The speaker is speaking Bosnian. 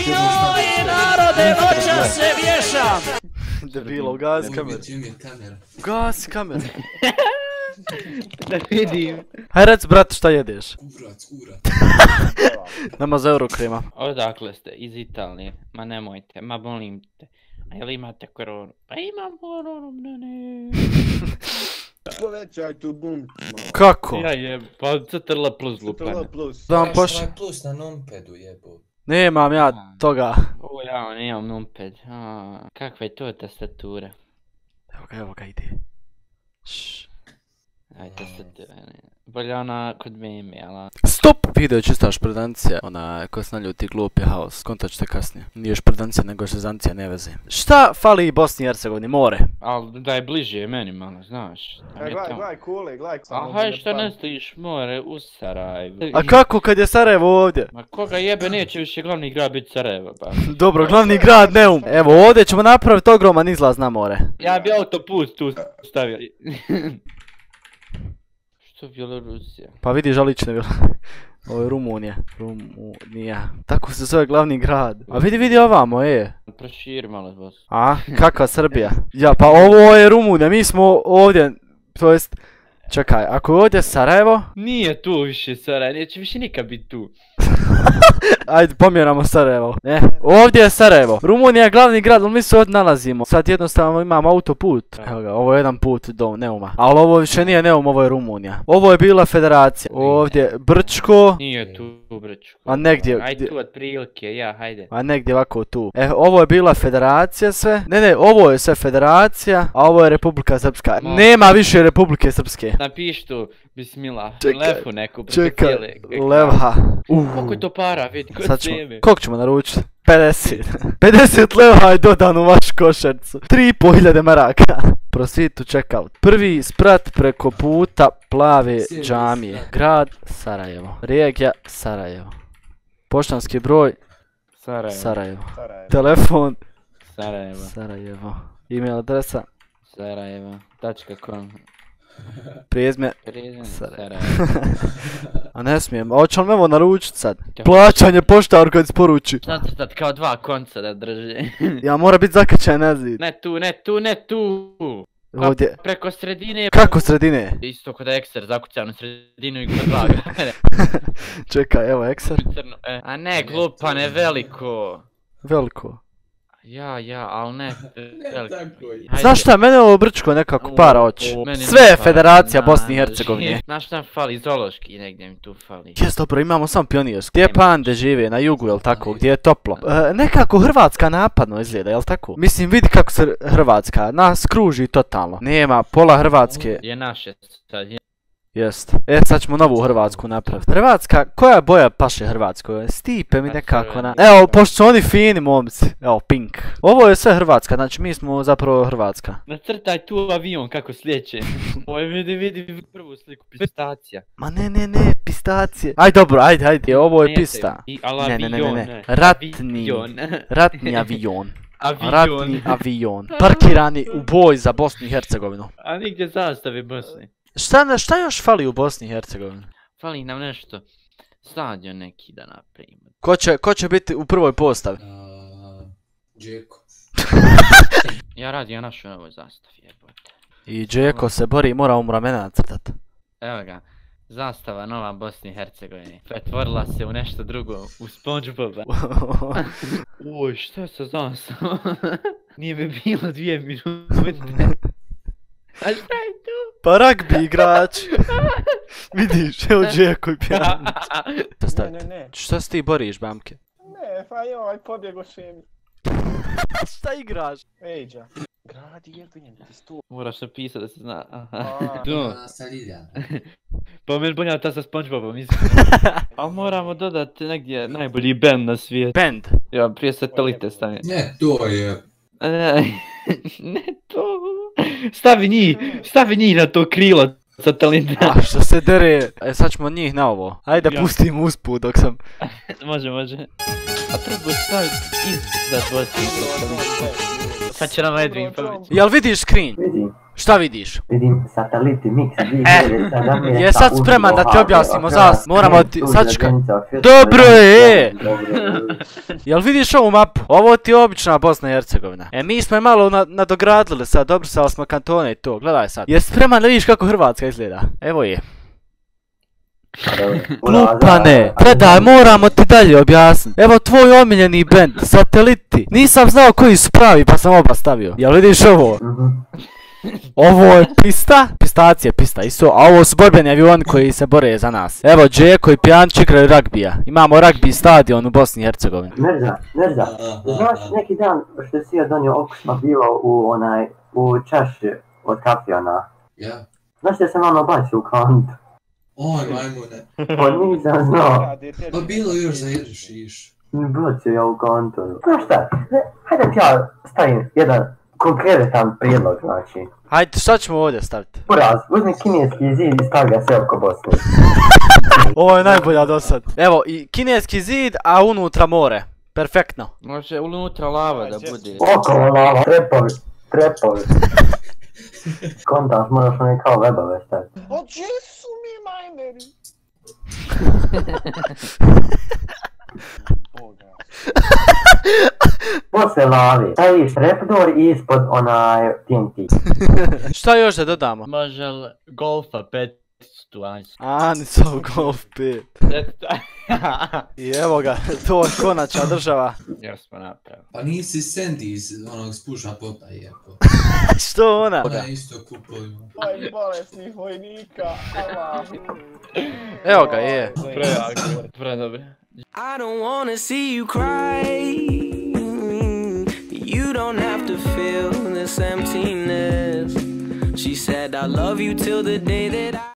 Joj, narode, noća se vješam! Debilo, gasi kameru. Gasi kameru. Da vidim. Haj rec, brat, šta jedeš? Kurac. Nama za Eurokrema. Odakle ste? Iz Italije. Ma nemojte, ma molim te. A jel imate koronu? Pa imam koronu, ne. Povećaj tu bum. Kako? Ja je, pa CTRL plus lupane. Da vam pošli. Plus na numpedu jebo. Nemam ja toga. O ja, nemam numpad. Kakva je to tastatura? Evo ga ide. Aj tastatura, ne. Bolje ona kod meme, ala... Stop! Video čista špredancija. Ona ko se naljuti glupi haos. Kontat ćete kasnije. Nije špredancija nego šezancija, ne veze. Šta fali Bosni i Hercegovini? More. Al da je bliže meni malo, znaš. Gledaj, kule, gledaj. A haj što ne stojiš more u Sarajevu. A kako kad je Sarajevo ovdje? Ma koga jebe neće više glavni grad biti Sarajevo, pa. Dobro, glavni grad Neum. Evo ovdje ćemo napraviti ogroman izlaz na more. Ja bi autoput tu stavio. Što Bjelorusija? Pa vidi žalične bilo. Ovo je Rumunija. Tako se zove glavni grad. A vidi ovamo, Proširi malo vas. A, kakva Srbija? Ja, pa ovo je Rumunija, mi smo ovdje, to jest... Čekaj, ako je ovdje Sarajevo... Nije tu više Sarajevo, neće više nikad biti tu. Ajde, pomjeramo Sarajevo. Ovdje je Sarajevo. Rumunija je glavni grad, ali mi se ovdje nalazimo. Sad jednostavno imamo autoput. Evo ga, ovo je jedan put do Neuma. Ali ovo više nije Neum, ovo je Rumunija. Ovo je bila federacija. Ovdje Brčko. Nije tu Brčko. A negdje... Ajde tu otprilike, ja, hajde. A negdje ovako tu. Ovo je bila federacija sve. Ne, ovo je sve federacija, a ovo je Republika Srpska. Nema više Republike Srpske. Napiš tu, bismillah, lefu neku. Čekaj, levha. Koliko je to para, vidi, kod tebe. Koliko ćemo naručiti? 50. 50 levha je dodan u vašu košarcu. 3.500 maraka. Proceed to checkout. Prvi sprat preko puta plave džamije. Grad Sarajevo. Regija Sarajevo. Poštanski broj Sarajevo. Telefon Sarajevo. Email adresa Sarajevo.com. Prezme Sarajevo. A ne smijem, a hoće li me ovo naručit sad? Plaćanje poštaru kad isporuči. Sad kao dva konca da drže. Ja mora biti zakačaj na zid. Ne tu. Ovdje. Preko sredine. Kako sredine? Isto kod Ekser zakucano sredinu i kod Vaga. Čekaj, evo Ekser. A ne glupane, veliko. Veliko. Ja, ali ne veliko. Znaš šta, mene ovo Brčko nekako para oči. Sve je federacija Bosne i Hercegovine. Znaš šta fali, zoološki negdje mi tu fali. Jes, dobro, imamo samo pionirski. Gdje pande žive, na jugu, jel tako, gdje je toplo. Nekako Hrvatska napadno izgleda, jel tako? Mislim, vidi kako se Hrvatska nas kruži totalno. Nema, pola Hrvatske. Je naše sad. Jest. Sad ćemo novu Hrvatsku napraviti. Hrvatska, koja boja paše Hrvatskoj? Stipe mi nekako na... Evo, pošto su oni fini momci. Evo, pink. Ovo je sve Hrvatska, znači mi smo zapravo Hrvatska. Nacrtaj tu avion kako sljeće. Oj, vidi prvu sliku, pistacija. Ma ne, pistacije. Aj dobro, ajde, ovo je pista. Ne. Ratni avion. Ratni avion. Parkirani u boj za Bosnu i Hercegovinu. A nigdje zastave Bosne. Šta još fali u Bosni i Hercegovini? Fali nam nešto. Stadion neki da napravimo. Ko će biti u prvoj postavi? Džeko. Ja radim našoj novoj zastavi, jebote. I Džeko se bori i mora ramena nacrtat. Evo ga. Zastava nova Bosni i Hercegovine. Pretvorila se u nešto drugo. U SpongeBoba. Oj, šta je sa zastavom? Nije mi bilo 2 minute. A šta je tu? Pa ragbi igrač. Vidiš, evo Džeko i Pjanić. Ne. Šta se ti boriš, bamke? Ne, pa joj, pobjego šemi. Šta igraš? Ejđa. Gradi jebinjen, ti stu. Moraš napisati da se zna. Saliljan. Pa meni bolja ta sa SpongeBobom, mislim. Ali moramo dodati negdje najbolji band na svijetu. Band? Ja, prije satelite stavim. Ne, to je... Ne to. Stavi njih na to krilo satelita. A što se dere? Sad ćemo njih na ovo. Ajde pustim usput dok sam... Može. A treba staviti iza Bosni satelita. Sad će nam Edwin pomoći. Jel vidiš screen? Šta vidiš? Vidim sateliti Mix 2017. Je sad spreman da ti objasnimo zas, moramo ti, sačekaj. Dobro je! Jel vidiš ovu mapu? Ovo ti je obična Bosna i Hercegovina. Mi smo je malo nadogradili sad, dobro sad smo kantone i to, gledaj sad. Je spreman da vidiš kako Hrvatska izgleda? Evo je. Glupane, predaj, moramo ti dalje objasniti. Evo tvoj omiljeni band, Sateliti. Nisam znao koji su pravi pa sam oba stavio. Jel vidiš ovo? Ovo je pista, pistacija, pista isto, a ovo su borbeni avioni koji se bore za nas. Evo, Džeko i Pjanić igraju ragbija. Imamo ragbi stadion u Bosni i Hercegovini. Nerza, znaš neki dan što si joj donio okusno bilo u čaši od kafijana? Ja. Znaš da sam ono bacio u kantu? Oj, majmune. Pa nisam znao. Pa bilo još za jedeš iš. Bacio ja u kantu. Znaš šta, hajde ti ja stavim jedan konkretan prijedlog, znači. Hajde, šta ćemo ovdje staviti? Uraz, uzmi kineski zid i stavlja se oko Bosne. Ovo je najbolja do sad. Evo, i kineski zid, a unutra more. Perfektno. Može unutra lava da bude. Okolo lava, trepovi. Kontaš, moraš one kao webove staviti. O, gdje su mi majmeri? Posle lavi, staviš trepdor i ispod onaj TNT. Šta još da dodamo? Može li golfa 5 situacija? Anicov Golf 5. I evo ga, to je konačna država. Jer smo napravili. Pa nisi Sandy iz onog spuža pota jeko. Što ona? Ona isto kupovima. Oj, bolesnih vojnika, Allah. Evo ga, je. Pre dobro. I don't wanna see you cry. You don't have to feel this emptiness. She said I love you till the day that I